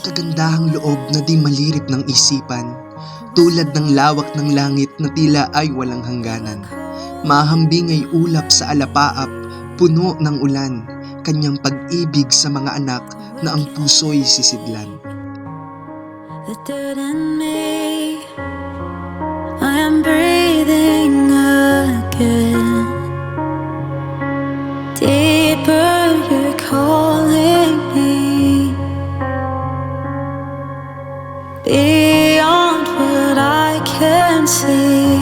kagandahang loob na di malirip ng isipan, tulad ng lawak ng langit na tila ay walang hangganan. Mahambing ay ulap sa alapaap, puno ng ulan, kanyang pag-ibig sa mga anak na ang puso'y sisidlan. The dirt in me, I am breathing again. Deeper, you're calling me, beyond what I can see.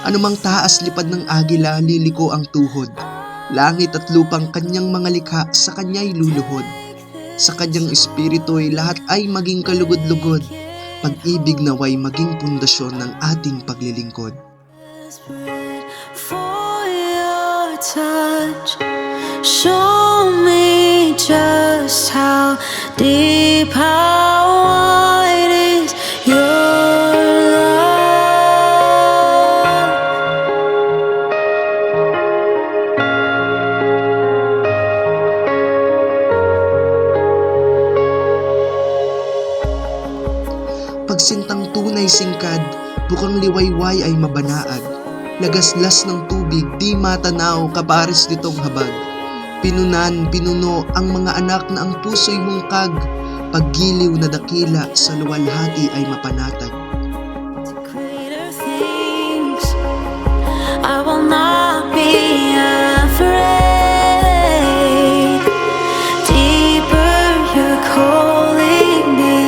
Anumang taas lipad ng agila, liliko ang tuhod. Langit at lupang kanyang mga likha sa kanya'y luluhod. Sa kanyang espiritu'y lahat ay maging kalugod-lugod. Pag-ibig naway maging pundasyon ng ating paglilingkod. For your touch, show me just how deep, how wide is your love. Pagsintang tunay singkad, bukang liwayway ay mabanaag. Lagaslas ng tubig, di matanaw, kapares nitong habag. Pinunan, pinuno ang mga anak na ang puso'y hungkag. Paggiliw na dakila sa luwalhati ay mapanatag. To greater things, I will not be afraid. Deeper, you're calling me,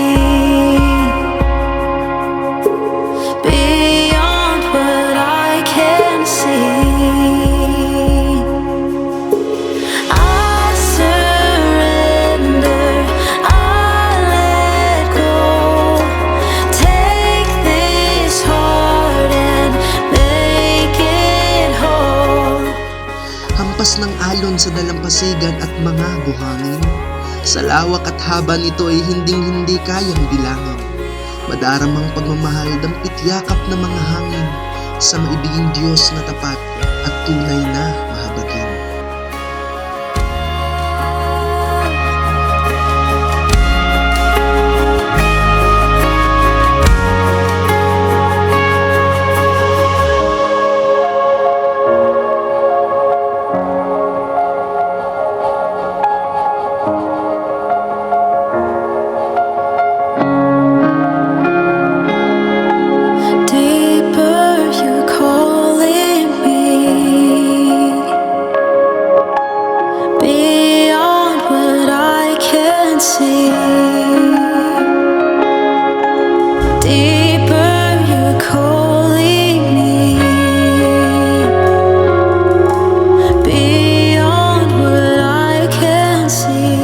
beyond what I can see. I surrender, I let go. Take this heart and make it whole. Hampas ng alon sa dalampasigan at mga buhangin. Sa lawak at haba nito ay hinding-hindi kayang bilangin. Madaramang pagmamahal, dampit yakap ng mga hangin, sa maibiging Diyos na tapat at tunay na mahabagin. Deeper, you're calling me, beyond what I can see. Deeper, you're calling me, beyond what I can see.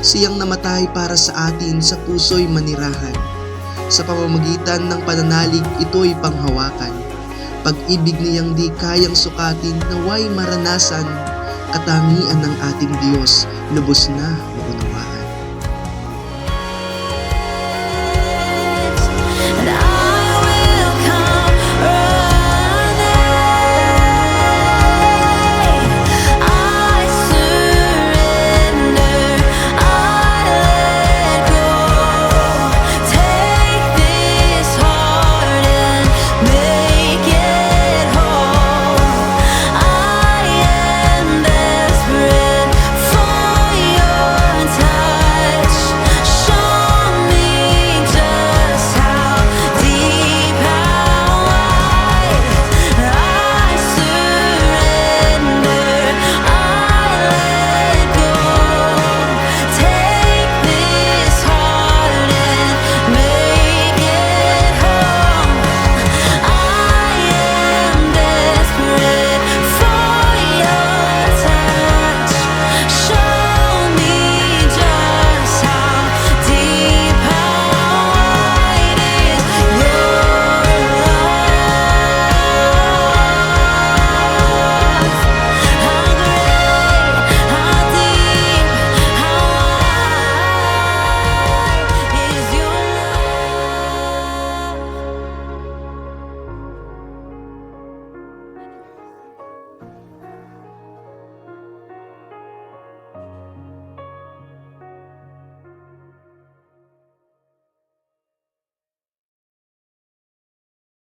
Siyang namatay para sa atin, sa puso'y manirahan. Sa pamamagitan ng pananalig, ito'y panghawakan. Pag-ibig niyang di kayang sukatin, naway maranasan. Katangian ng ating Diyos, lubos na maunawaan.